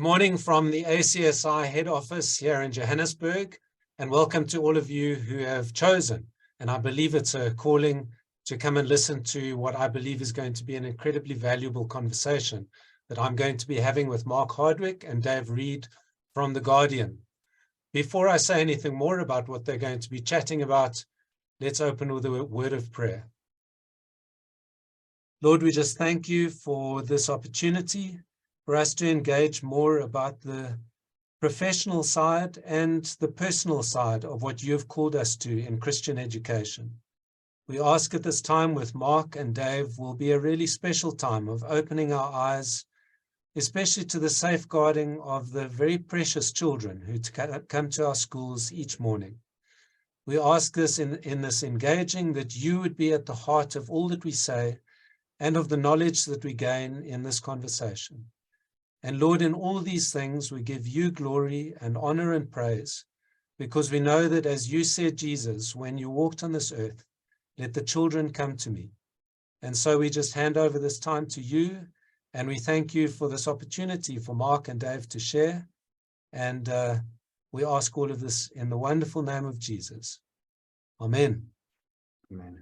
morning from the ACSI head office here in Johannesburg, and welcome to all of you who have chosen, and I believe it's a calling, to come and listen to what I believe is going to be an incredibly valuable conversation that I'm going to be having with Mark Hardwick and Dave Reed from The Guardian. Before I say anything more about what they're going to be chatting about, let's open with a word of prayer. Lord, we just thank you for this opportunity for us to engage more about the professional side and the personal side of what you have called us to in Christian education. We ask at this time with Mark and Dave will be a really special time of opening our eyes, especially to the safeguarding of the very precious children who come to our schools each morning. We ask this in this engaging, that you would be at the heart of all that we say and of the knowledge that we gain in this conversation. And Lord, in all these things, we give you glory and honor and praise, because we know that as you said, Jesus, when you walked on this earth, let the children come to me. And so we just hand over this time to you, and we thank you for this opportunity for Mark and Dave to share. And we ask all of this in the wonderful name of Jesus. Amen. Amen.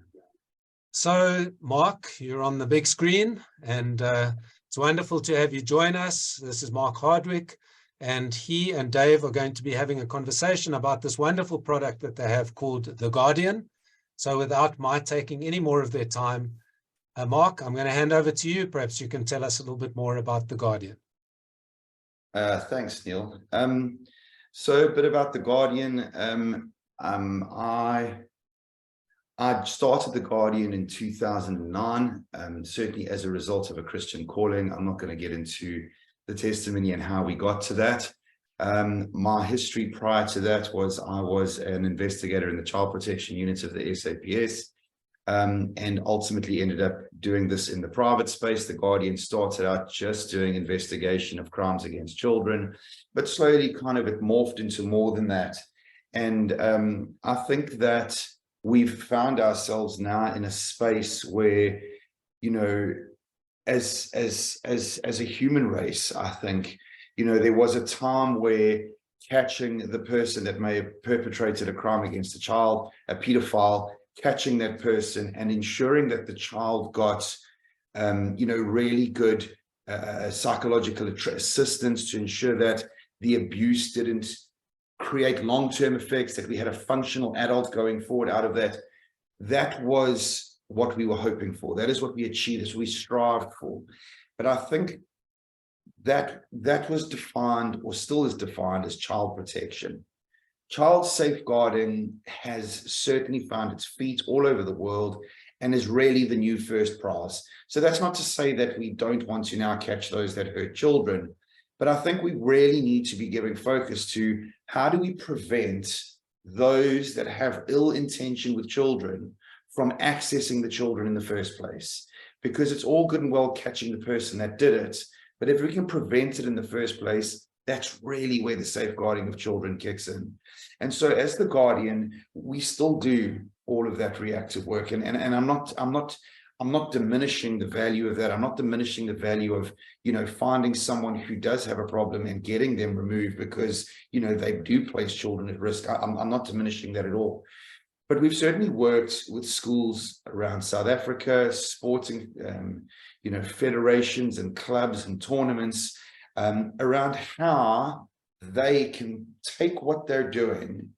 So, Mark, you're on the big screen, and it's wonderful to have you join us. This is Mark Hardwick, and he and Dave are going to be having a conversation about this wonderful product that they have called The Guardian. So without my taking any more of their time, Mark, I'm going to hand over to you. Perhaps you can tell us a little bit more about The Guardian. Thanks, Neil. So a bit about The Guardian. I started The Guardian in 2009, certainly as a result of a Christian calling. I'm not going to get into the testimony and how we got to that. My history prior to that was I was an investigator in the Child Protection Unit of the SAPS, and ultimately ended up doing this in the private space. The Guardian started out just doing investigation of crimes against children, but slowly kind of it morphed into more than that. And I think that we've found ourselves now in a space where, you know, as a human race, I think, you know, there was a time where catching the person that may have perpetrated a crime against a child, a pedophile, catching that person and ensuring that the child got, you know, really good psychological assistance to ensure that the abuse didn't create long-term effects, that we had a functional adult going forward out of that. That was what we were hoping for. That is what we achieved, as we strived for. But I think that was defined, or still is defined, as child protection. Child safeguarding has certainly found its feet all over the world and is really the new first prize. So that's not to say that we don't want to now catch those that hurt children, but I think we really need to be giving focus to how do we prevent those that have ill intention with children from accessing the children in the first place. Because it's all good and well catching the person that did it, but if we can prevent it in the first place, that's really where the safeguarding of children kicks in. And so as The Guardian, we still do all of that reactive work. And I'm not diminishing the value of that. I'm not diminishing the value of, you know, finding someone who does have a problem and getting them removed because, you know, they do place children at risk. I'm not diminishing that at all. But we've certainly worked with schools around South Africa, sporting, you know, federations and clubs and tournaments around how they can take what they're doing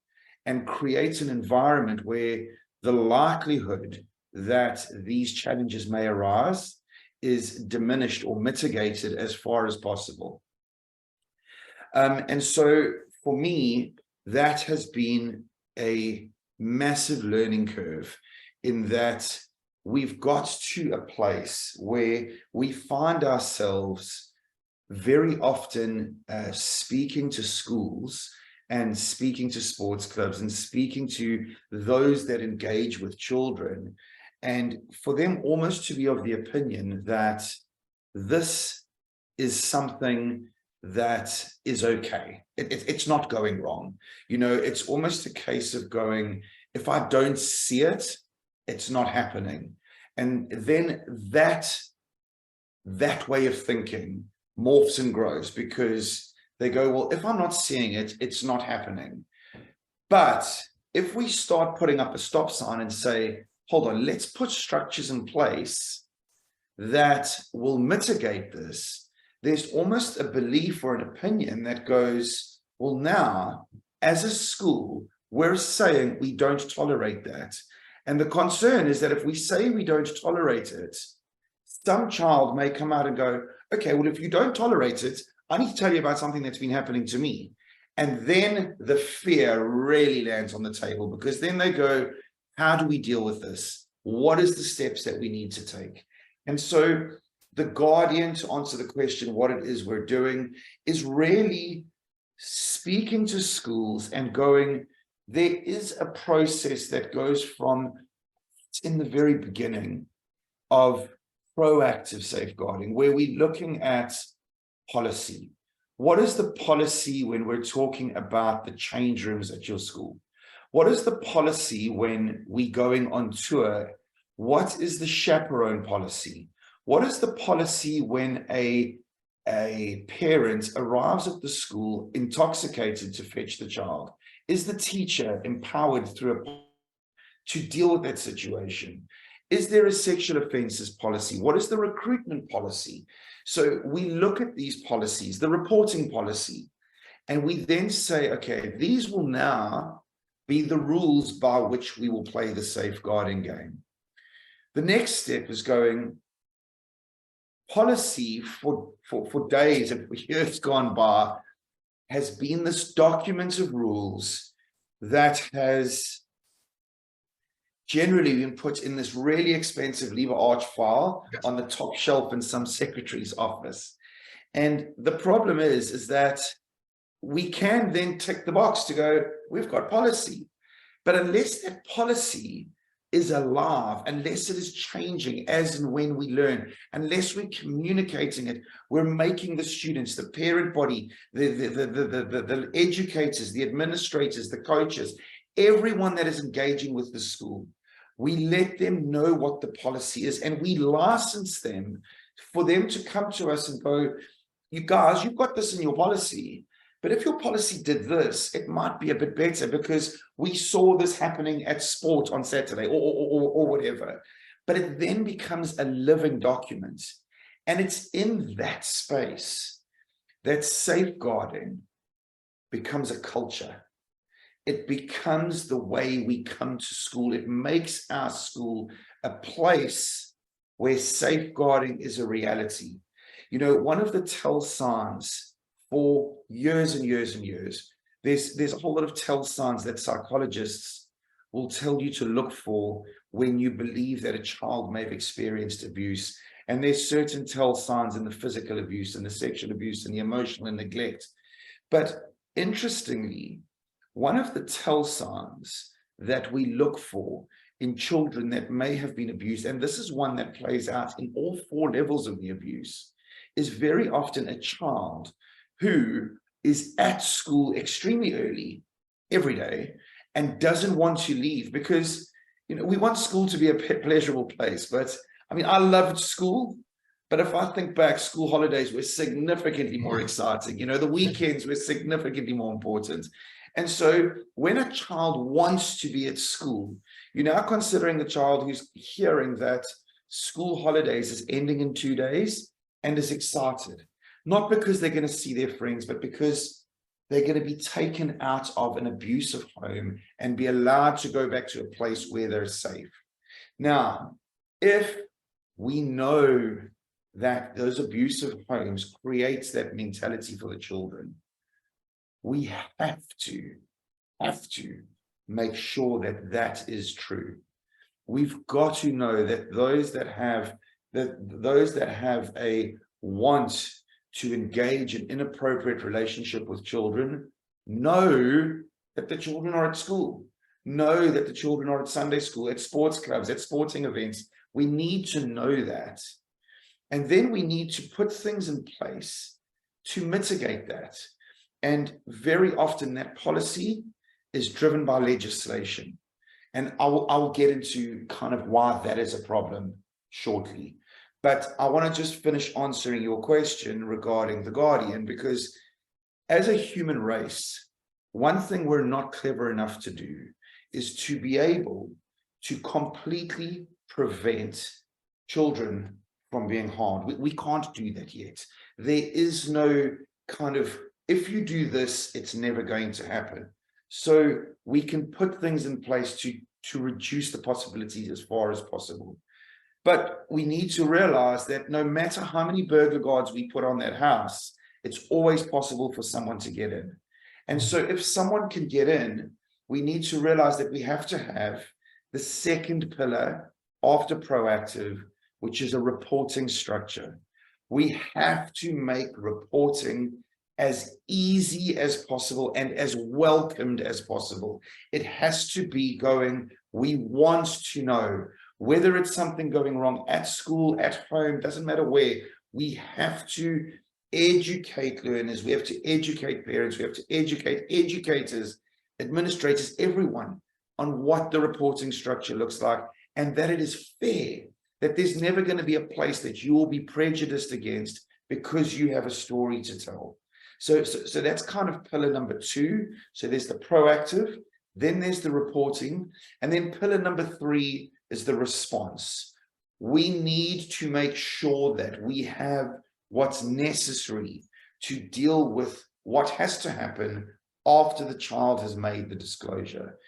and create an environment where the likelihood that these challenges may arise is diminished or mitigated as far as possible. And so for me, that has been a massive learning curve, in that we've got to a place where we find ourselves very often speaking to schools and speaking to sports clubs and speaking to those that engage with children, and for them almost to be of the opinion that this is something that is okay. It's not going wrong. You know, it's almost a case of going, if I don't see it, it's not happening. And then that way of thinking morphs and grows, because They go, well, if I'm not seeing it, it's not happening. But if we start putting up a stop sign and say, hold on, let's put structures in place that will mitigate this, there's almost a belief or an opinion that goes, well, now, as a school, we're saying we don't tolerate that. And the concern is that if we say we don't tolerate it, some child may come out and go, okay, well, if you don't tolerate it, I need to tell you about something that's been happening to me. And then the fear really lands on the table, because then they go, how do we deal with this? What is the steps that we need to take? And so the Guardian, to answer the question, what it is we're doing, is really speaking to schools and going, there is a process that goes from, in the very beginning, of proactive safeguarding, where we're looking at policy. What is the policy when we're talking about the change rooms at your school? What is the policy when we're going on tour? What is the chaperone policy? What is the policy when a parent arrives at the school intoxicated to fetch the child? Is the teacher empowered to deal with that situation? Is there a sexual offences policy? What is the recruitment policy? So we look at these policies, the reporting policy, and we then say, okay, these will now be the rules by which we will play the safeguarding game. The next step is going, policy for days and for years gone by has been this document of rules that has generally been put in this really expensive lever arch file on the top shelf in some secretary's office. And the problem is that we can then tick the box to go, we've got policy. But unless that policy is alive, unless it is changing as and when we learn, unless we're communicating it, we're making the students, the parent body, the educators, the administrators, the coaches, everyone that is engaging with the school, we let them know what the policy is, and we license them for them to come to us and go, you guys, you've got this in your policy, but if your policy did this, it might be a bit better because we saw this happening at sport on Saturday or whatever. But it then becomes a living document. And it's in that space that safeguarding becomes a culture. It becomes the way we come to school. It makes our school a place where safeguarding is a reality. You know, one of the tell signs for years and years and years, there's a whole lot of tell signs that psychologists will tell you to look for when you believe that a child may have experienced abuse. And there's certain tell signs in the physical abuse and the sexual abuse and the emotional neglect. But interestingly, one of the tell signs that we look for in children that may have been abused, and this is one that plays out in all 4 levels of the abuse, is very often a child who is at school extremely early every day and doesn't want to leave because, you know, we want school to be a pleasurable place. But I mean, I loved school, but if I think back, school holidays were significantly more exciting. You know, the weekends were significantly more important. And so when a child wants to be at school, you're now considering the child who's hearing that school holidays is ending in 2 days and is excited. Not because they're going to see their friends, but because they're going to be taken out of an abusive home and be allowed to go back to a place where they're safe. Now, if we know that those abusive homes creates that mentality for the children, we have to make sure that that is true. We've got to know that those that have a want to engage in inappropriate relationship with children know that the children are at school, know that the children are at Sunday school, at sports clubs, at sporting events. We need to know that. And then we need to put things in place to mitigate that. And very often that policy is driven by legislation. And I'll get into kind of why that is a problem shortly. But I want to just finish answering your question regarding the Guardian, because as a human race, one thing we're not clever enough to do is to be able to completely prevent children from being harmed. We can't do that yet. There is no kind of, if you do this, it's never going to happen. So we can put things in place to reduce the possibilities as far as possible. But we need to realize that no matter how many burglar guards we put on that house, it's always possible for someone to get in. And so if someone can get in, we need to realize that we have to have the second pillar after proactive, which is a reporting structure. We have to make reporting as easy as possible and as welcomed as possible. It has to be going, we want to know whether it's something going wrong at school, at home, doesn't matter where. We have to educate learners, we have to educate parents, we have to educate educators, administrators, everyone on what the reporting structure looks like, and that it is fair, that there's never going to be a place that you will be prejudiced against because you have a story to tell. So that's kind of pillar number 2. So there's the proactive, then there's the reporting, and then pillar number 3 is the response. We need to make sure that we have what's necessary to deal with what has to happen after the child has made the disclosure.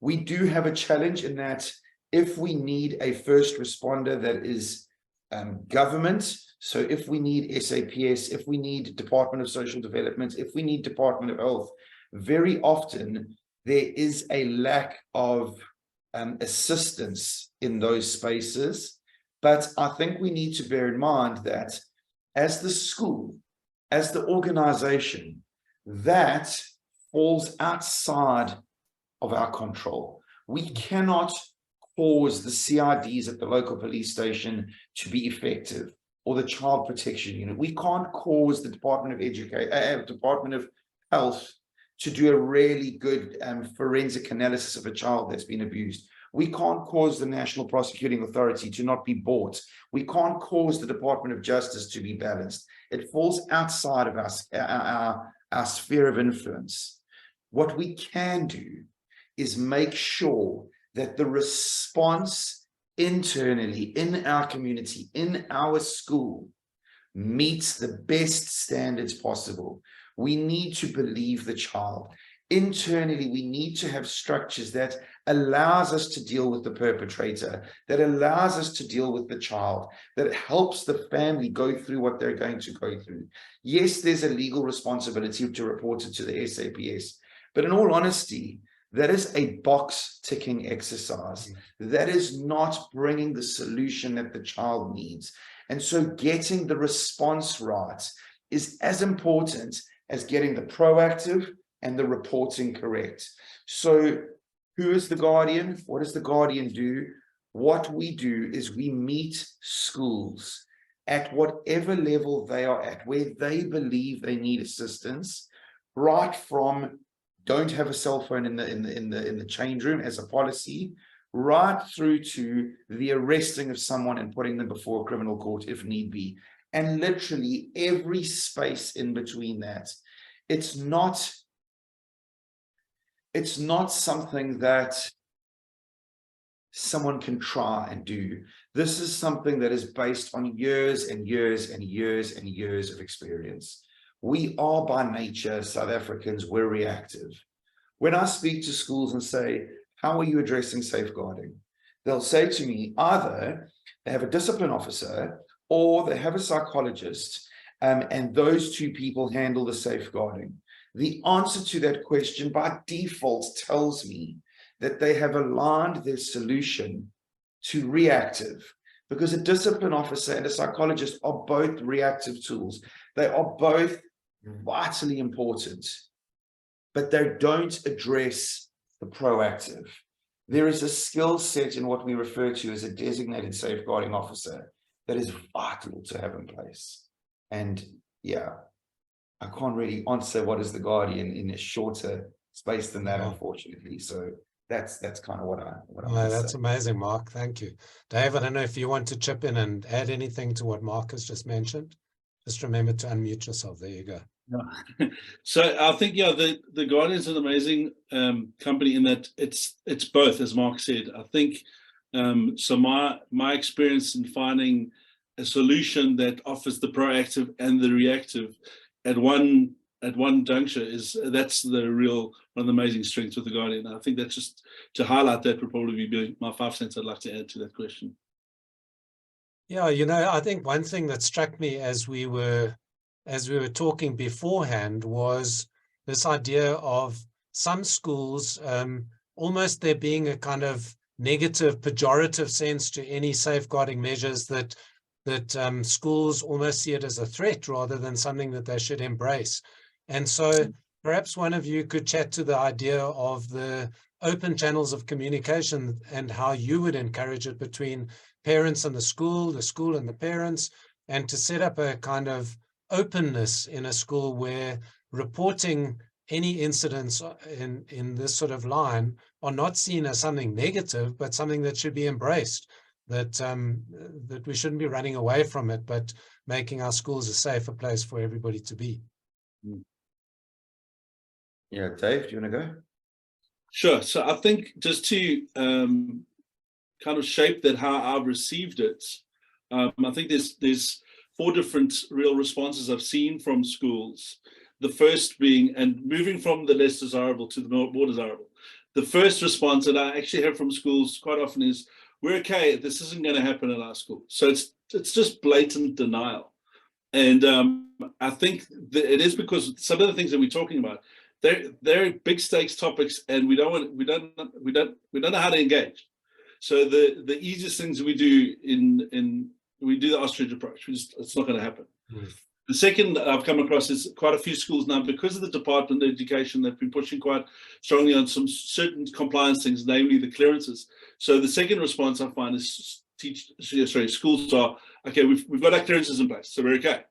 We do have a challenge in that if we need a first responder that is government, so if we need SAPS, if we need Department of Social Development, if we need Department of Health, very often there is a lack of assistance in those spaces. But I think we need to bear in mind that as the school, as the organization, that falls outside of our control. We cannot cause the CIDs at the local police station to be effective, or the child protection unit. We can't cause the Department of Health to do a really good forensic analysis of a child that's been abused. We can't cause the National Prosecuting Authority to not be bought. We can't cause the Department of Justice to be balanced. It falls outside of our sphere of influence. What we can do is make sure that the response internally in our community, in our school, meets the best standards possible. We need to believe the child. Internally, we need to have structures that allows us to deal with the perpetrator, that allows us to deal with the child, that helps the family go through what they're going to go through. Yes, there's a legal responsibility to report it to the SAPS, but in all honesty, that is a box ticking exercise. That is not bringing the solution that the child needs. And so getting the response right is as important as getting the proactive and the reporting correct. So who is the guardian? What does the guardian do? What we do is we meet schools at whatever level they are at, where they believe they need assistance, right from don't have a cell phone in the change room as a policy, right through to the arresting of someone and putting them before a criminal court if need be, and literally every space in between that. It's not something that someone can try and do. This is something that is based on years and years and years and years of experience. We are by nature, South Africans, we're reactive. When I speak to schools and say, how are you addressing safeguarding? They'll say to me, either they have a discipline officer or they have a psychologist, and those two people handle the safeguarding. The answer to that question by default tells me that they have aligned their solution to reactive, because a discipline officer and a psychologist are both reactive tools. They are both vitally important, but they don't address the proactive. There is a skill set in what we refer to as a designated safeguarding officer that is vital to have in place. And yeah, I can't really answer what is the guardian in a shorter space than that, unfortunately. So that's kind of what I that's say. amazing, Mark. Thank you. Dave, I don't know if you want to chip in and add anything to what Mark has just mentioned. Just remember to unmute yourself. There you go. Yeah. So I think, yeah, the Guardian is an amazing company in that it's both, as Mark said. I think so. My experience in finding a solution that offers the proactive and the reactive at one juncture that's the real one of the amazing strengths with the Guardian. I think that's just to highlight that would probably be my 5 cents I'd like to add to that question. Yeah, I think one thing that struck me as we were talking beforehand was this idea of some schools, almost there being a kind of negative, pejorative sense to any safeguarding measures that schools almost see it as a threat rather than something that they should embrace. And so perhaps one of you could chat to the idea of the open channels of communication and how you would encourage it between parents and the school and the parents, and to set up a kind of openness in a school where reporting any incidents in this sort of line are not seen as something negative, but something that should be embraced, that we shouldn't be running away from it, but making our schools a safer place for everybody to be. Yeah, Dave, do you want to go? Sure. So I think just to kind of shape that how I've received it, I think there's 4 different real responses I've seen from schools. The first being, and moving from the less desirable to the more desirable. The first response that I actually have from schools quite often is, we're okay, this isn't going to happen at our school. So it's just blatant denial. And I think that it is because some of the things that we're talking about, they're big stakes topics, and we don't know how to engage. So the easiest things we do we do the ostrich approach. It's not going to happen. The second I've come across is quite a few schools now, because of the Department of Education, they've been pushing quite strongly on some certain compliance things, namely the clearances. So the second response I find is schools are, okay, we've got our clearances in place, so we're okay.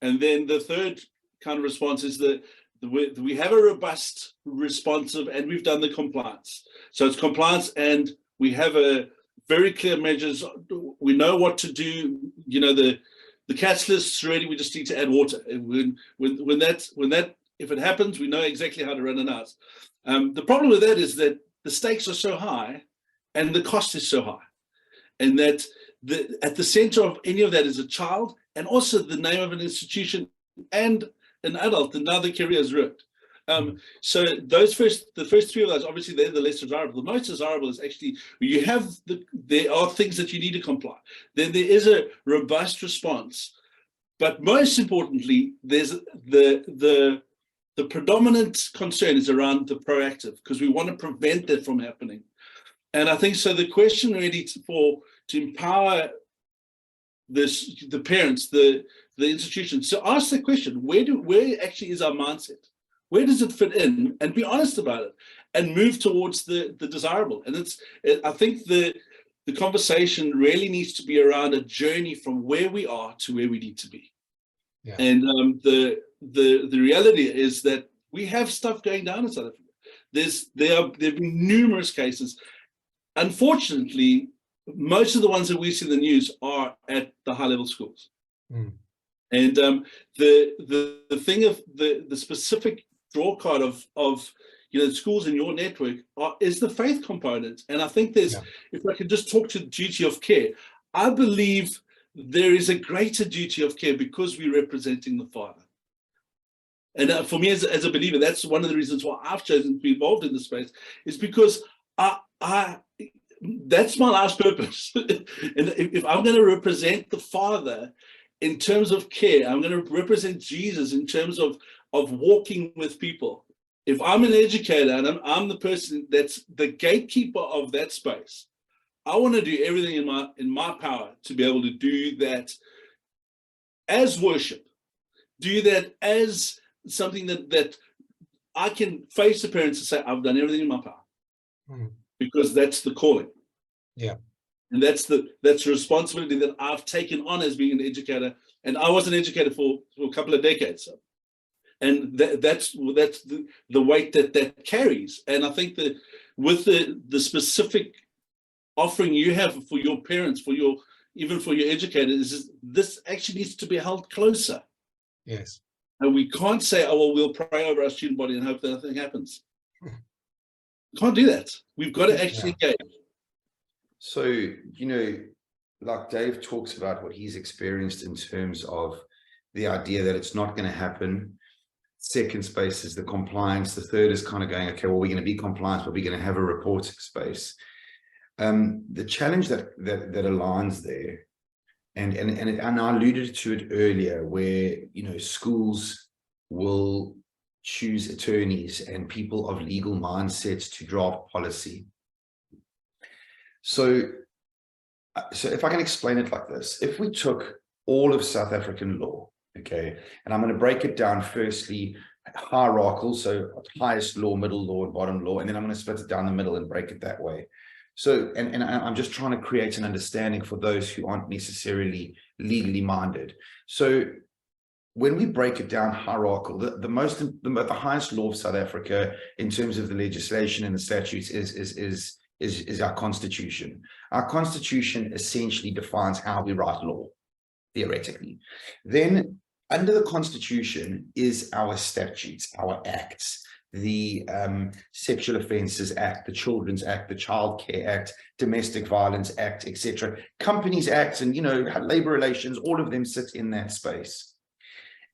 And then the third kind of response is that we have a robust, responsive, and we've done the compliance. So it's compliance, and we have a very clear measures. We know what to do. The catch list's ready. We just need to add water. And when that if it happens, we know exactly how to run it out. The problem with that is that the stakes are so high, and the cost is so high, and that at the center of any of that is a child, and also the name of an institution and an adult, and now the career is ruined. So the first 3 of those, obviously they're the less desirable. The most desirable is actually there are things that you need to comply. Then there is a robust response, but most importantly, there's the predominant concern is around the proactive, because we want to prevent that from happening. And I think so. The question really to empower the parents, the institutions, to ask the question: where actually is our mindset? Where does it fit in? And be honest about it, and move towards the desirable. And I think the conversation really needs to be around a journey from where we are to where we need to be. Yeah. And the reality is that we have stuff going down in South Africa. There have been numerous cases. Unfortunately, most of the ones that we see in the news are at the high level schools. And the thing of the specific draw card of schools in your network is the faith component. And I think if I could just talk to the duty of care, I believe there is a greater duty of care because we're representing the Father. And for me as a believer, that's one of the reasons why I've chosen to be involved in this space, is because that's my life's purpose. And if I'm going to represent the Father in terms of care, I'm going to represent Jesus in terms of walking with people. If I'm an educator and I'm the person that's the gatekeeper of that space, I want to do everything in my power to be able to do that as worship, do that as something that I can face the parents and say, I've done everything in my power, because that's the calling. Yeah. And that's the responsibility that I've taken on as being an educator. And I was an educator for a couple of decades. So. And that's the weight that carries. And I think that with the specific offering you have for your parents, even for your educators, this actually needs to be held closer. Yes. And we can't say, oh, well, we'll pray over our student body and hope that nothing happens. Can't do that. We've got to actually engage. So, you know, like Dave talks about what he's experienced in terms of the idea that it's not going to happen. Second space is the compliance. The third is kind of going, okay, well, we're going to be compliant, but we're going to have a reporting space. The challenge that aligns there, and I alluded to it earlier, where, you know, schools will choose attorneys and people of legal mindsets to draft policy. So if I can explain it like this, if we took all of South African law, okay, and I'm going to break it down firstly hierarchical, so highest law, middle law, and bottom law, and then I'm going to split it down the middle and break it that way. So, and I'm just trying to create an understanding for those who aren't necessarily legally minded. So when we break it down hierarchical, the highest law of South Africa in terms of the legislation and the statutes is our constitution. Our constitution essentially defines how we write law, theoretically. Then under the constitution is our statutes, our acts, the Sexual Offences Act, the Children's Act, the Child Care Act, Domestic Violence Act, etc. Companies Acts, and, you know, labor relations, all of them sit in that space.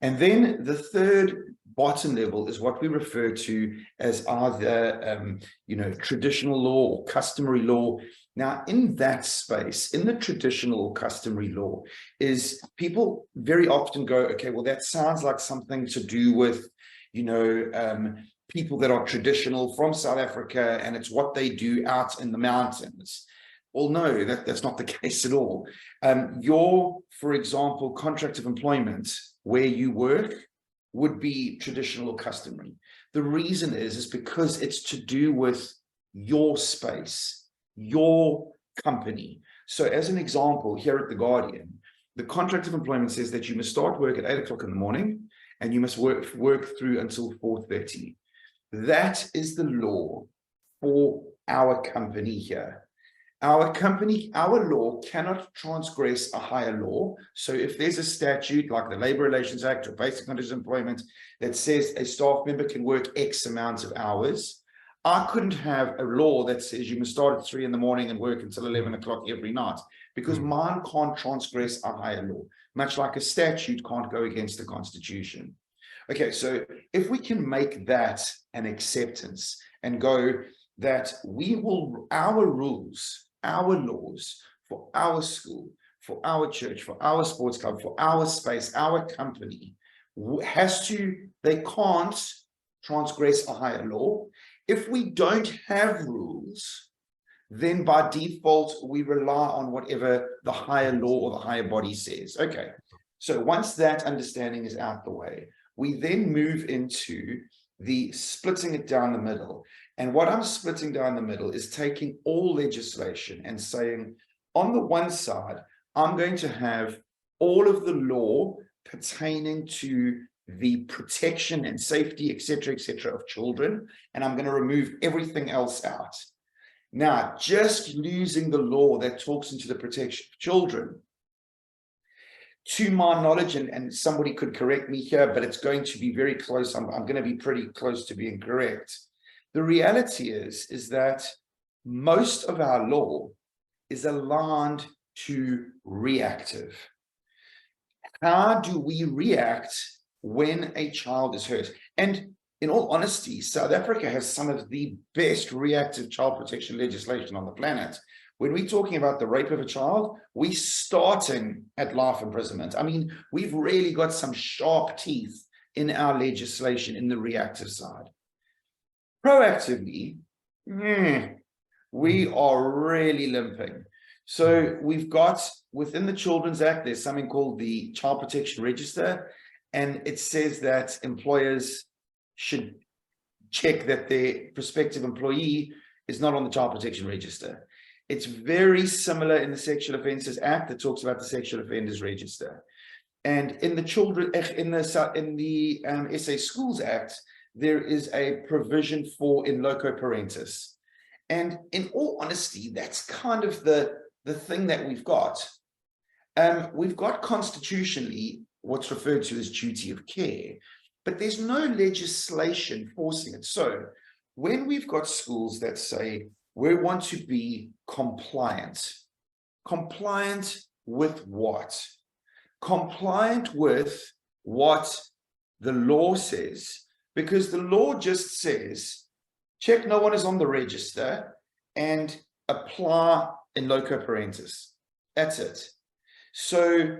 And then the third bottom level is what we refer to as either, you know, traditional law or customary law. Now, in that space, in the traditional or customary law, is people very often go, okay, well, that sounds like something to do with, you know, people that are traditional from South Africa, and it's what they do out in the mountains. Well, no, that's not the case at all. Your, for example, contract of employment where you work would be traditional or customary. The reason is because it's to do with your space, your company. So as an example, here at The Guardian, the contract of employment says that you must start work at 8 o'clock in the morning and you must work through until 4:30. That is the law for our company here. Our company, our law cannot transgress a higher law. So if there's a statute like the Labor Relations Act or Basic Conditions of Employment that says a staff member can work X amount of hours, I couldn't have a law that says you must start at 3 in the morning and work until 11 o'clock every night, because mine can't transgress a higher law, much like a statute can't go against the Constitution. Okay, so if we can make that an acceptance and go that we will, our rules, our laws for our school, for our church, for our sports club, for our space, our company, they can't transgress a higher law. If we don't have rules, then by default, we rely on whatever the higher law or the higher body says. Okay, so once that understanding is out the way, we then move into the splitting it down the middle. And what I'm splitting down the middle is taking all legislation and saying, on the one side, I'm going to have all of the law pertaining to the protection and safety, etc., of children, and I'm going to remove everything else out. Now, just losing the law that talks into the protection of children, to my knowledge, and somebody could correct me here, but it's going to be very close. I'm going to be pretty close to being correct. The reality is that most of our law is aligned to reactive. How do we react when a child is hurt? And in all honesty, South Africa has some of the best reactive child protection legislation on the planet. When we're talking about the rape of a child, we're starting at life imprisonment. I mean, we've really got some sharp teeth in our legislation in the reactive side. Proactively, we are really limping. So we've got, within the Children's Act, there's something called the Child Protection Register, and it says that employers should check that their prospective employee is not on the Child Protection Register. It's very similar in the Sexual Offences Act that talks about the Sexual Offenders Register. And in the SA Schools Act, there is a provision for in loco parentis. And in all honesty, that's kind of the thing that we've got. We've got constitutionally what's referred to as duty of care, but there's no legislation forcing it. So when we've got schools that say we want to be compliant with what? Compliant with what the law says, because the law just says, check no one is on the register and apply in loco parentis. That's it. So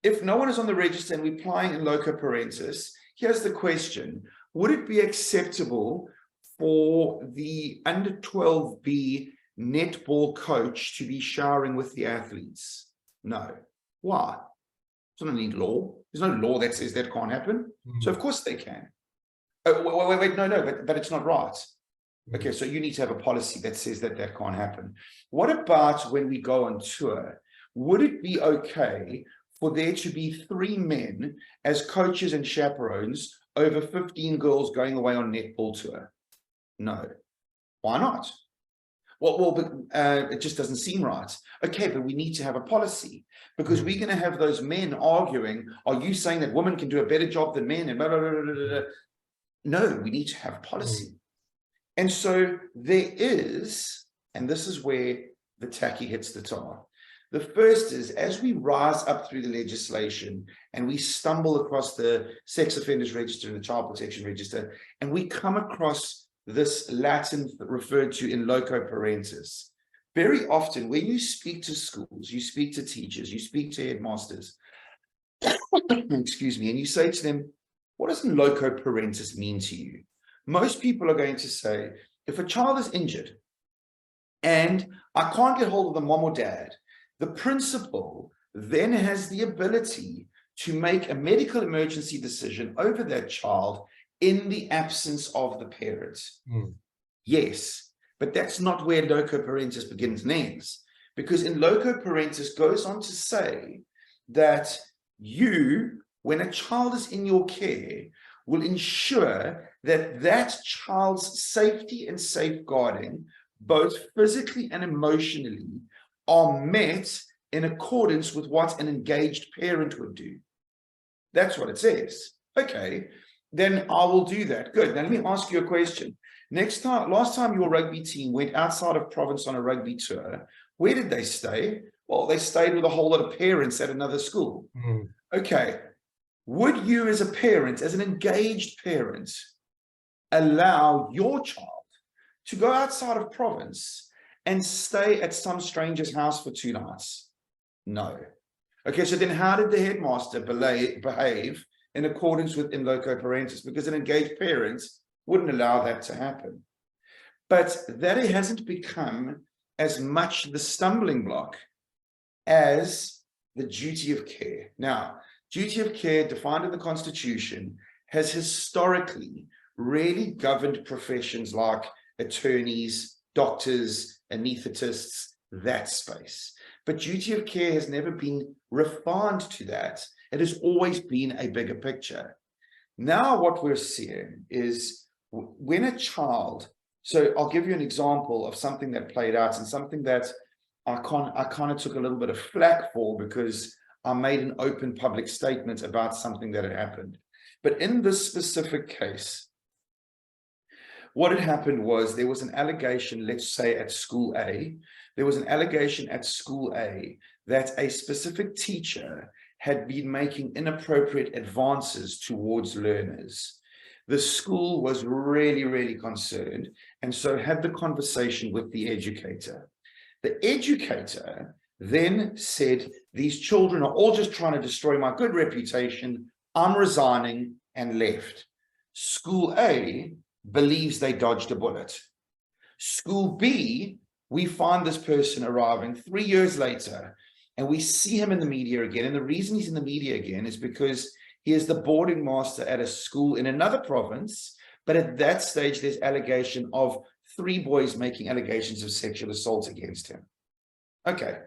if no one is on the register and we're applying in loco parentis, here's the question. Would it be acceptable for the under 12B netball coach to be showering with the athletes? No. Why? There's not any law. There's no law that says that can't happen. So of course they can. Oh, wait, no, but it's not right. Okay, so you need to have a policy that says that that can't happen. What about when we go on tour? Would it be okay for there to be 3 men as coaches and chaperones over 15 girls going away on netball tour? No. Why not? But it just doesn't seem right. Okay, but we need to have a policy, because we're going to have those men arguing, are you saying that women can do a better job than men? And blah, blah, blah, blah, blah. No, we need to have policy. And so there is, and this is where the tacky hits the tar. The first is, as we rise up through the legislation and we stumble across the sex offenders register and the child protection register, and we come across this Latin referred to in loco parentis. Very often when you speak to schools, you speak to teachers, you speak to headmasters, excuse me, and you say to them, what does loco parentis mean to you? Most people are going to say, if a child is injured and I can't get hold of the mom or dad, the principal then has the ability to make a medical emergency decision over that child in the absence of the parents. Yes, but that's not where loco parentis begins and ends, because in loco parentis goes on to say that you, when a child is in your care, will ensure that that child's safety and safeguarding, both physically and emotionally, are met in accordance with what an engaged parent would do. That's what it says. Okay, then I will do that. Good. Now let me ask you a question. Last time your rugby team went outside of province on a rugby tour, where did they stay? Well, they stayed with a whole lot of parents at another school. Okay. Would you as a parent, as an engaged parent, allow your child to go outside of province and stay at some stranger's house for 2 nights? No. Okay, so then how did the headmaster behave in accordance with in loco parentis? Because an engaged parent wouldn't allow that to happen. But that it hasn't become as much the stumbling block as the duty of care. Now, duty of care, defined in the Constitution, has historically really governed professions like attorneys, doctors, anaesthetists, that space. But duty of care has never been refined to that. It has always been a bigger picture. Now what we're seeing is when a child, so I'll give you an example of something that played out and something that I kind of took a little bit of flack for, because I made an open public statement about something that had happened. But in this specific case, what had happened was there was an allegation, let's say at school A, there was an allegation at school A that a specific teacher had been making inappropriate advances towards learners. The school was really, really concerned, and so had the conversation with the educator. The educator then said, these children are all just trying to destroy my good reputation. I'm resigning, and left. School A believes they dodged a bullet. School B, we find this person arriving 3 years later, and we see him in the media again. And the reason he's in the media again is because he is the boarding master at a school in another province. But at that stage, there's allegation of 3 boys making allegations of sexual assault against him. Okay.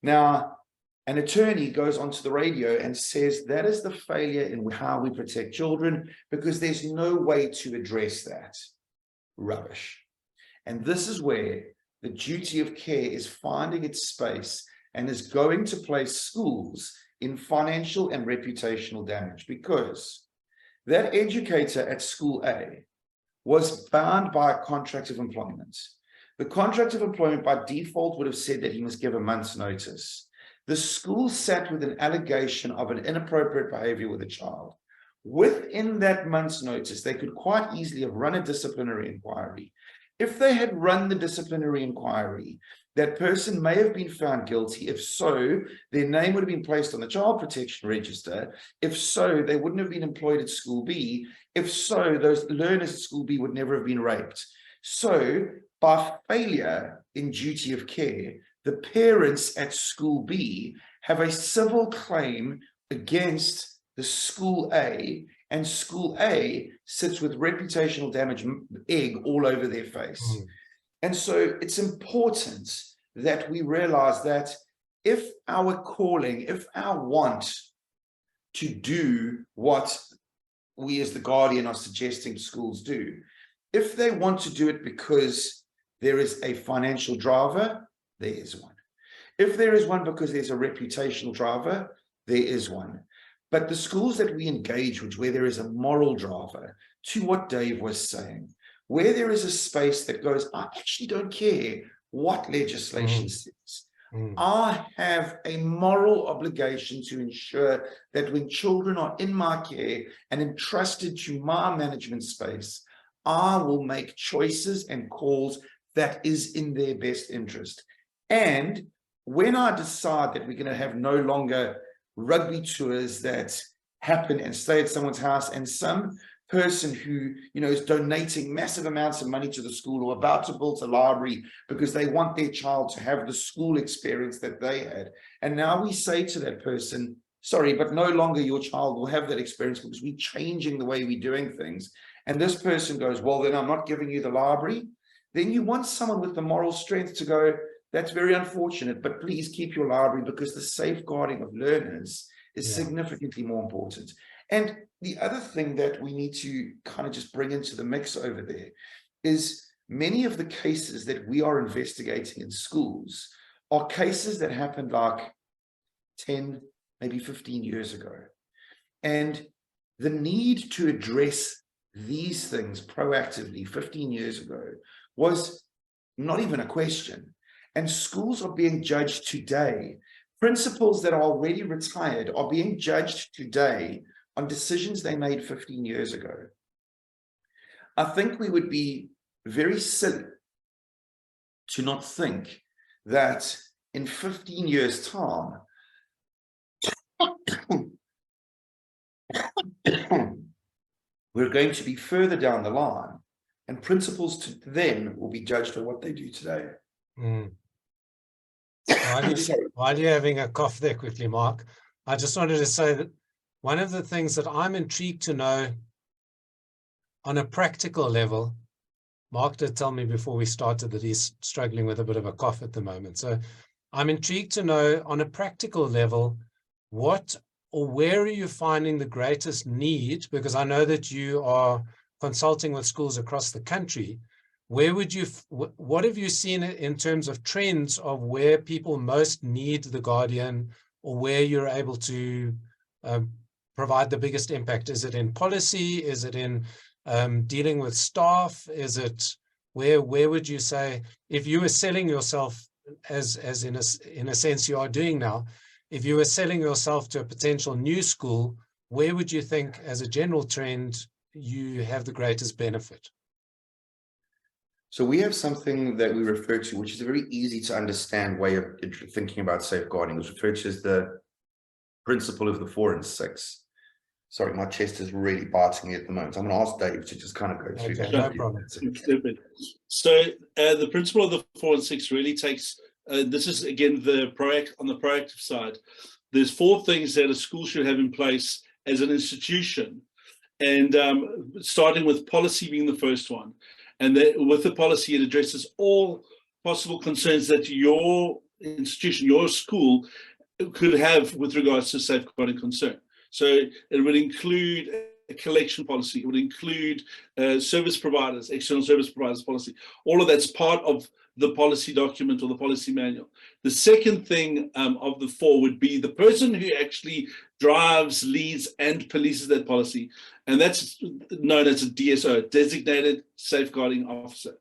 Now, an attorney goes onto the radio and says that is the failure in how we protect children, because there's no way to address that. Rubbish. And this is where the duty of care is finding its space and is going to place schools in financial and reputational damage, because that educator at school A was bound by a contract of employment. The contract of employment by default would have said that he must give a month's notice. The school sat with an allegation of an inappropriate behavior with a child. Within that month's notice, they could quite easily have run a disciplinary inquiry. If they had run the disciplinary inquiry, that person may have been found guilty. If so, their name would have been placed on the child protection register. If so, they wouldn't have been employed at school B. If so, those learners at school B would never have been raped. So, by failure in duty of care, the parents at school B have a civil claim against the school A, and school A sits with reputational damage egg all over their face. And so it's important that we realize that if our calling, if our want to do what we as the Guardian are suggesting schools do, if they want to do it because there is a financial driver, there is one. If there is one because there's a reputational driver, there is one. But the schools that we engage with, where there is a moral driver, to what Dave was saying, where there is a space that goes, I actually don't care what legislation says. I have a moral obligation to ensure that when children are in my care and entrusted to my management space, I will make choices and calls that is in their best interest. And when I decide that we're going to have no longer rugby tours that happen and stay at someone's house, and some person who, you know, is donating massive amounts of money to the school or about to build a library because they want their child to have the school experience that they had. And now we say to that person, sorry, but no longer your child will have that experience because we're changing the way we're doing things. And this person goes, well, then I'm not giving you the library. Then you want someone with the moral strength to go, that's very unfortunate, but please keep your library because the safeguarding of learners is significantly more important. And the other thing that we need to kind of just bring into the mix over there is many of the cases that we are investigating in schools are cases that happened like 10, maybe 15 years ago. And the need to address these things proactively 15 years ago was not even a question. And schools are being judged today. Principals that are already retired are being judged today on decisions they made 15 years ago. I think we would be very silly to not think that in 15 years' time, we're going to be further down the line, and principals then will be judged on what they do today. While you're having a cough there quickly, Mark, I just wanted to say that one of the things that I'm intrigued to know on a practical level, Mark did tell me before we started that he's struggling with a bit of a cough at the moment. So I'm intrigued to know on a practical level, what or where are you finding the greatest need? Because I know that you are consulting with schools across the country. Where would you, what have you seen in terms of trends of where people most need the Guardian, or where you're able to provide the biggest impact? Is it in policy? Is it in dealing with staff? Is it, where would you say, if you were selling yourself as in a sense you are doing now, if you were selling yourself to a potential new school, where would you think as a general trend you have the greatest benefit? So we have something that we refer to, which is a very easy to understand way of thinking about safeguarding. It's referred to as the principle of the 4 and 6. Sorry, my chest is really biting me at the moment. I'm going to ask Dave to just kind of go through that. No problem. So the principle of the 4 and 6 really takes, this is again on the proactive side. There's 4 things that a school should have in place as an institution, and starting with policy being the first one. And that with the policy, it addresses all possible concerns that your institution, your school could have with regards to safeguarding concern. So it would include a collection policy. It would include service providers, external service providers policy. All of that's part of the policy document or the policy manual. The second thing of the 4 would be the person who actually drives, leads, and polices that policy. And that's known as a DSO, Designated Safeguarding Officer.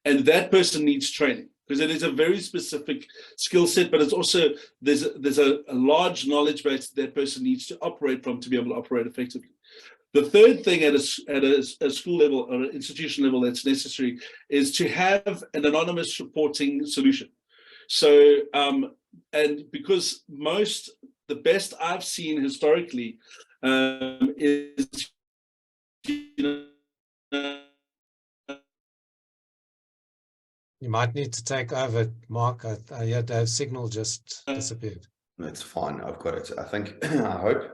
And that person needs training, because it is a very specific skill set, but it's also, there's a large knowledge base that person needs to operate from to be able to operate effectively. The third thing at a school level or an institution level that's necessary is to have an anonymous reporting solution. So, and because the best I've seen historically is, You might need to take over, Mark. I heard Dave's signal just disappeared. That's fine. I've got it. I think, I hope.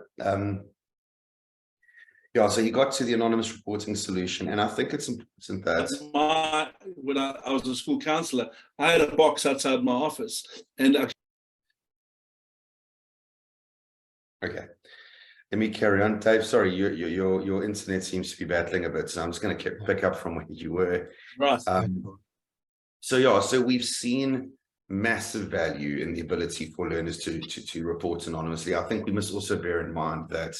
Yeah, so you got to the anonymous reporting solution, and I think it's important that when I was a school counsellor, I had a box outside my office, and okay, let me carry on, Dave. Sorry, your internet seems to be battling a bit, so I'm just going to pick up from where you were. Right. So yeah, so we've seen massive value in the ability for learners to report anonymously. I think we must also bear in mind that,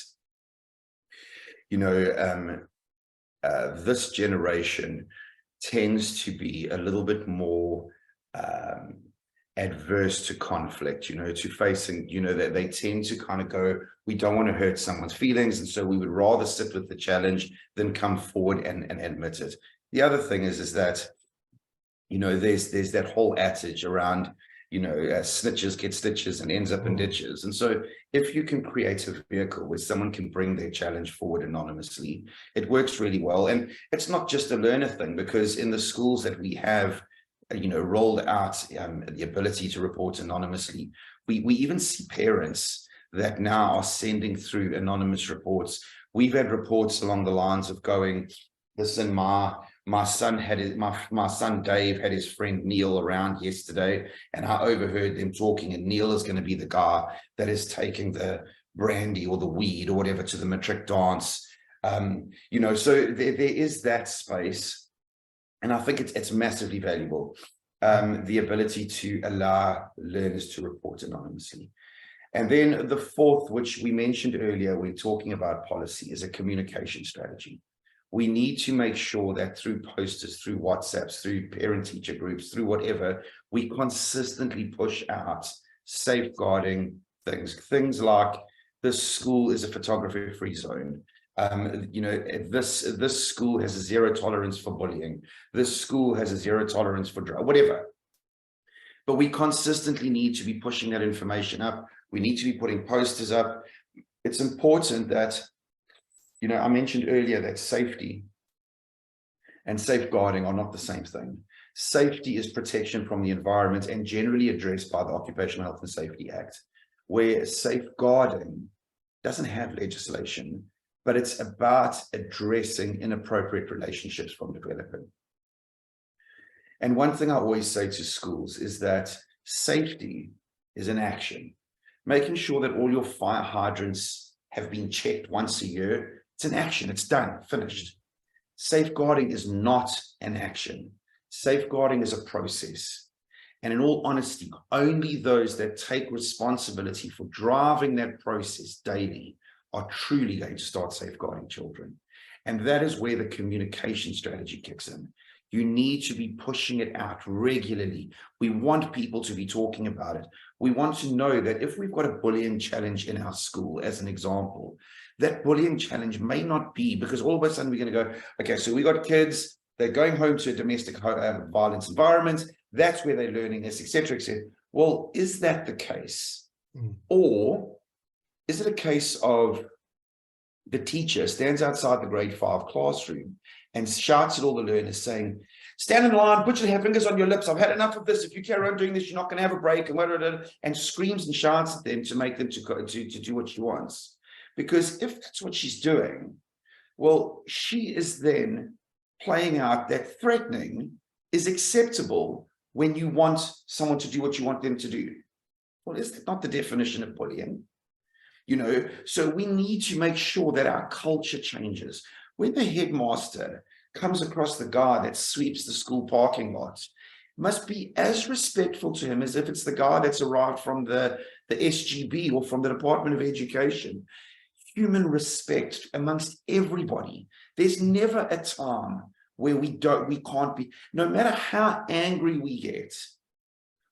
you know, this generation tends to be a little bit more adverse to conflict, you know, to facing, you know, that they tend to kind of go, we don't want to hurt someone's feelings, and so we would rather sit with the challenge than come forward and admit it. The other thing is that, you know, there's that whole adage around, you know, snitches get stitches and ends up in ditches. And so if you can create a vehicle where someone can bring their challenge forward anonymously, it works really well. And it's not just a learner thing, because in the schools that we have, you know, rolled out the ability to report anonymously, we even see parents that now are sending through anonymous reports. We've had reports along the lines of going, listen, my son Dave had his friend Neil around yesterday, and I overheard them talking, and Neil is going to be the guy that is taking the brandy or the weed or whatever to the matric dance. You know, so there is that space, and I think it's massively valuable, the ability to allow learners to report anonymously. And then the fourth, which we mentioned earlier, we're talking about policy, is a communication strategy. We need to make sure that through posters, through WhatsApps, through parent-teacher groups, through whatever, we consistently push out safeguarding things like this school is a photography-free zone. You know, this school has a zero tolerance for bullying. This school has a zero tolerance for whatever. But we consistently need to be pushing that information up. We need to be putting posters up. It's important that, you know, I mentioned earlier that safety and safeguarding are not the same thing. Safety is protection from the environment and generally addressed by the Occupational Health and Safety Act, where safeguarding doesn't have legislation, but it's about addressing inappropriate relationships from developing. And one thing I always say to schools is that safety is an action. Making sure that all your fire hydrants have been checked once a year, it's an action, it's done, finished. Safeguarding is not an action. Safeguarding is a process. And in all honesty, only those that take responsibility for driving that process daily are truly going to start safeguarding children. And that is where the communication strategy kicks in. You need to be pushing it out regularly. We want people to be talking about it. We want to know that if we've got a bullying challenge in our school, as an example, that bullying challenge may not be because all of a sudden we're going to go, okay, so we got kids, they're going home to a domestic violence environment. That's where they're learning this, etc., etc. Well, is that the case? Or is it a case of the teacher stands outside the grade 5 classroom and shouts at all the learners saying, stand in line, put your fingers on your lips, I've had enough of this, if you carry on doing this, you're not going to have a break, and screams and shouts at them to make them to do what she wants. Because if that's what she's doing, well, she is then playing out that threatening is acceptable when you want someone to do what you want them to do. Well, is that not the definition of bullying? You know, so we need to make sure that our culture changes. When the headmaster comes across the guy that sweeps the school parking lot, must be as respectful to him as if it's the guy that's arrived from the SGB or from the Department of Education. Human respect amongst everybody. There's never a time where we can't be, no matter how angry we get,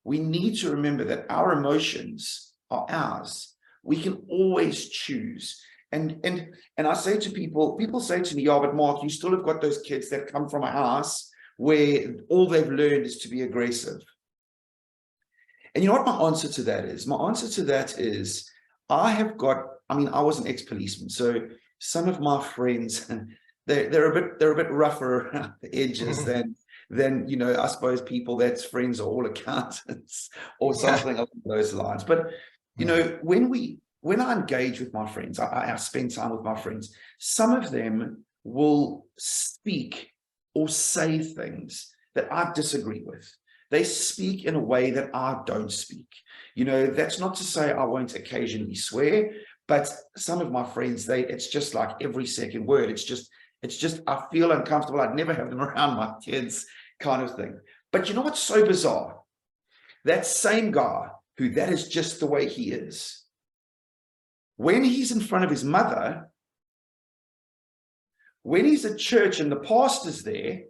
we need to remember that our emotions are ours. We can always choose. And I say to people say to me, yeah, but Mark, you still have got those kids that come from a house where all they've learned is to be aggressive. And you know what my answer to that is? My answer to that is, I was an ex-policeman, so some of my friends, they're a bit rougher around the edges than I suppose people that's friends are all accountants or something along those lines. But when I engage with my friends, I spend time with my friends, some of them will speak or say things that I disagree with. They speak in a way that I don't speak. That's not to say I won't occasionally swear, but some of my friends, it's just like every second word. It's just, I feel uncomfortable. I'd never have them around my kids, kind of thing. But you know what's so bizarre? That same guy who that is just the way he is, when he's in front of his mother, when he's at church and the pastor's there,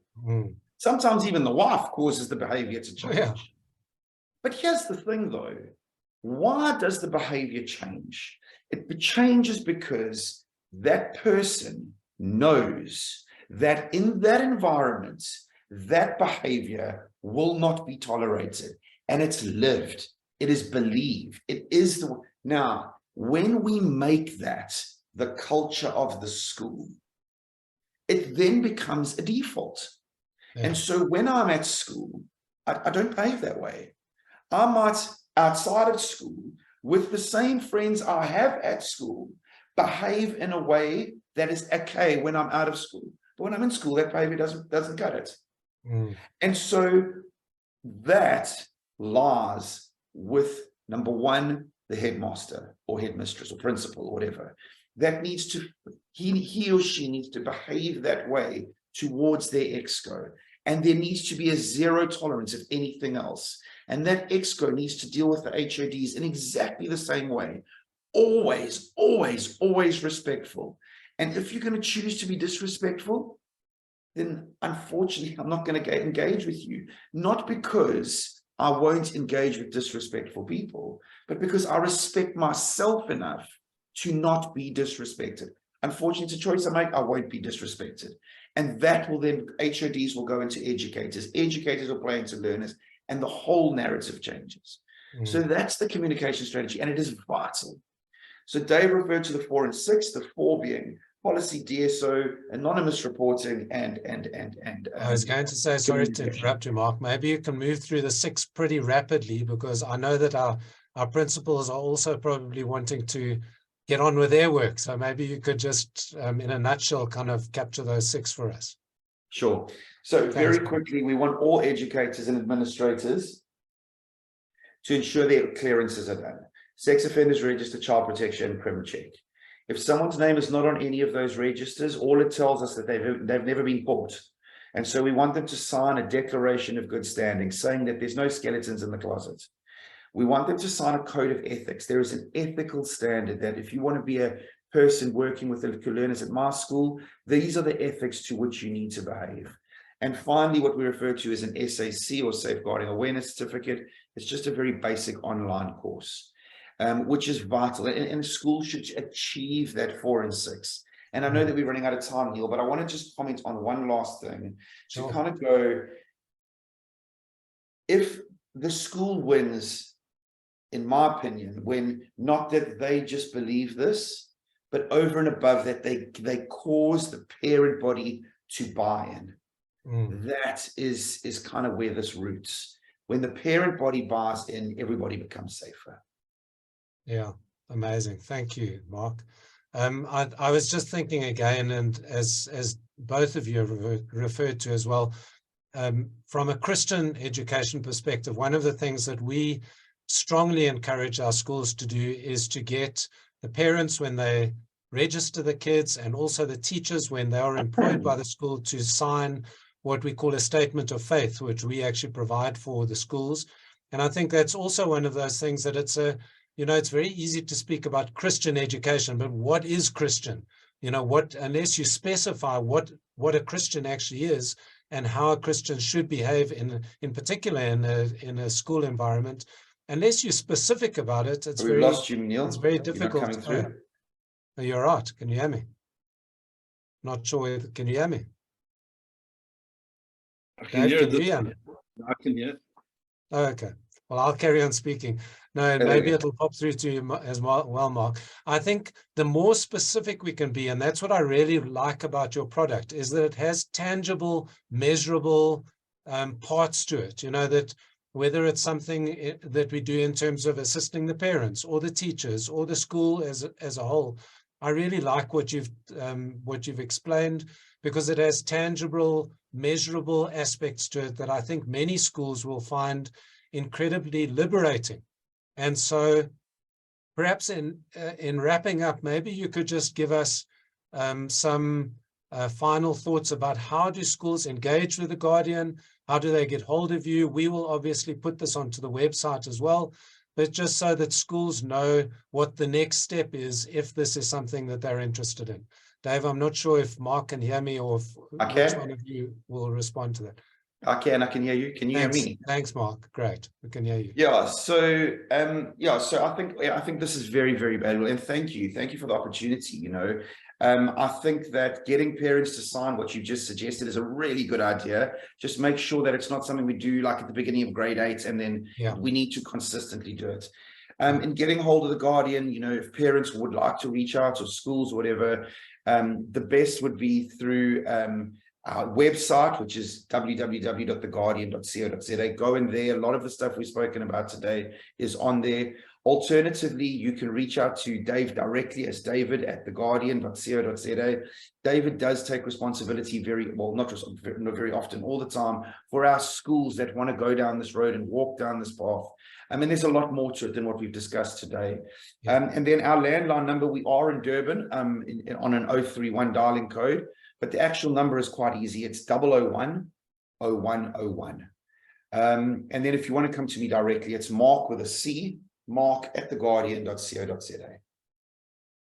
sometimes even the wife causes the behavior to change. Yeah. But here's the thing though, why does the behavior change? It changes because that person knows that in that environment, that behavior will not be tolerated, and it's lived, it is believed, it is the. Now, when we make that the culture of the school, it then becomes a default. Yeah. And so when I'm at school, I don't behave that way. I might, outside of school, with the same friends I have at school, behave in a way that is okay when I'm out of school. But when I'm in school, that behavior doesn't cut it. And so that lies with, number one, the headmaster or headmistress or principal or whatever. That needs to, he or she needs to behave that way towards their exco. And there needs to be a zero tolerance of anything else. And that exco needs to deal with the HODs in exactly the same way. Always, always, always respectful. And if you're going to choose to be disrespectful, then unfortunately, I'm not going to engage with you. Not because I won't engage with disrespectful people, but because I respect myself enough to not be disrespected. Unfortunately, it's a choice I make. I won't be disrespected. And that will then, HODs will go into educators. Educators will play into learners, and the whole narrative changes. So that's the communication strategy, and it is vital. So Dave referred to the 4 and 6, the 4 being policy, DSO, anonymous reporting, and I was going to say, sorry to interrupt you, Mark. Maybe you can move through the 6 pretty rapidly, because I know that our principals are also probably wanting to get on with their work. So maybe you could just, in a nutshell, kind of capture those 6 for us. Sure. So very quickly, we want all educators and administrators to ensure their clearances are done. Sex offenders register, child protection, and criminal check. If someone's name is not on any of those registers, all it tells us that they've never been caught. And so we want them to sign a declaration of good standing saying that there's no skeletons in the closet. We want them to sign a code of ethics. There is an ethical standard that if you want to be a person working with the learners at my school, these are the ethics to which you need to behave. And finally, what we refer to as an SAC or Safeguarding Awareness Certificate. It's just a very basic online course, which is vital. And schools should achieve that 4 and 6. And I know that we're running out of time, Neil, but I want to just comment on one last thing to kind of go, if the school wins, in my opinion, when not that they just believe this, but over and above that, they cause the parent body to buy in. That is kind of where this roots. When the parent body buys in, everybody becomes safer. Yeah, amazing. Thank you, Mark. I was just thinking again, and as both of you have referred to as well, from a Christian education perspective, one of the things that we strongly encourage our schools to do is to get the parents, when they register the kids, and also the teachers when they are employed by the school, to sign what we call a statement of faith, which we actually provide for the schools. And I think that's also one of those things that it's very easy to speak about Christian education, but what is Christian? Unless you specify what a Christian actually is and how a Christian should behave in particular in a school environment, unless you're specific about it, We've lost you, Neil. It's very You're not difficult. coming through. Oh, you're right. Can you hear me? Not sure. Can you hear me? I can hear Dave, can you hear me? I can hear. Oh, okay. Well, I'll carry on speaking. No, maybe it'll pop through to you as well, Mark. I think the more specific we can be, and that's what I really like about your product, is that it has tangible, measurable parts to it. That whether it's something that we do in terms of assisting the parents or the teachers or the school as a whole, I really like what you've explained, because it has tangible, measurable aspects to it that I think many schools will find incredibly liberating. And so perhaps in wrapping up, maybe you could just give us some final thoughts about how do schools engage with the Guardian? How do they get hold of you? We will obviously put this onto the website as well, but just so that schools know what the next step is if this is something that they're interested in. Dave, I'm not sure if Mark can hear me or if which one of you will respond to that. I can hear you. Can you hear me? Thanks, Mark. Great. We can hear you. Yeah. So I think this is very, very valuable. And thank you for the opportunity. I think that getting parents to sign what you just suggested is a really good idea. Just make sure that it's not something we do like at the beginning of grade 8, and then we need to consistently do it. In getting hold of the Guardian, if parents would like to reach out, or schools, or whatever, the best would be through our website, which is www.theguardian.co.za. Go in there. A lot of the stuff we've spoken about today is on there. Alternatively, you can reach out to Dave directly as david@theguardian.co.za. David does take responsibility not very often, all the time, for our schools that want to go down this road and walk down this path. I mean, there's a lot more to it than what we've discussed today. And then our landline number, we are in Durban on an 031 dialing code, but the actual number is quite easy. It's 001 0101. And then if you want to come to me directly, it's Mark with a C, mark@theguardian.co.za.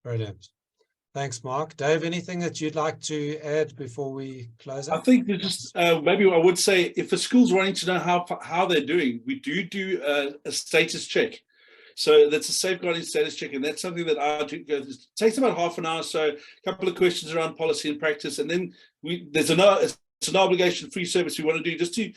Brilliant. Thanks, Mark. Dave, anything that you'd like to add before we close up? I think just maybe I would say, if a school's wanting to know how they're doing, we do a status check. So that's a safeguarding status check, and that's something that I do. It takes about half an hour, so a couple of questions around policy and practice, and then it's an obligation-free service we want to do just to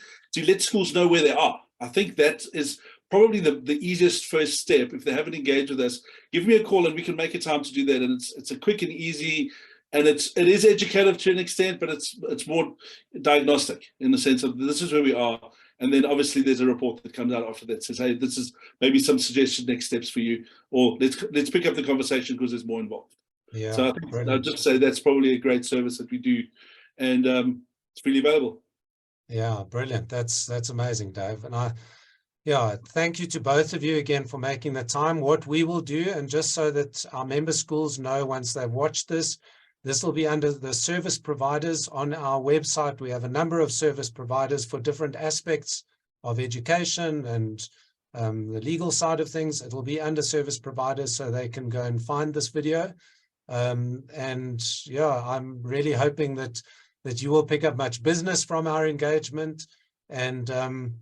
let schools know where they are. I think that is probably the easiest first step. If they haven't engaged with us, give me a call and we can make a time to do that. And it's a quick and easy, and it is educative to an extent, but it's more diagnostic in the sense of this is where we are. And then obviously there's a report that comes out after that says, hey, this is maybe some suggested next steps for you, or let's pick up the conversation because there's more involved. Yeah. So I think I'll just say that's probably a great service that we do, and it's really valuable. Yeah, brilliant. That's amazing, Dave. And thank you to both of you again for making the time. What we will do, and just so that our member schools know once they've watched this will be under the service providers on our website. We have a number of service providers for different aspects of education and the legal side of things. It will be under service providers so they can go and find this video. I'm really hoping that you will pick up much business from our engagement. And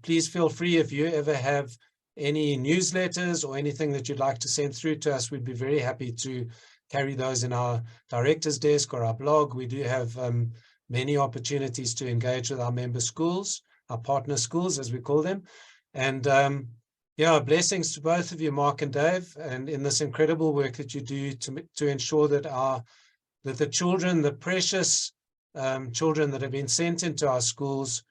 please feel free, if you ever have any newsletters or anything that you'd like to send through to us, we'd be very happy to carry those in our director's desk or our blog. We do have many opportunities to engage with our member schools, our partner schools, as we call them. And blessings to both of you, Mark and Dave, and in this incredible work that you do to ensure that the children, the precious children that have been sent into our schools,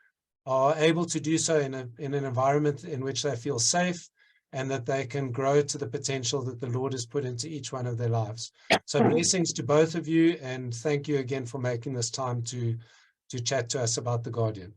are able to do so in an environment in which they feel safe, and that they can grow to the potential that the Lord has put into each one of their lives. So blessings to both of you, and thank you again for making this time to chat to us about the Guardian.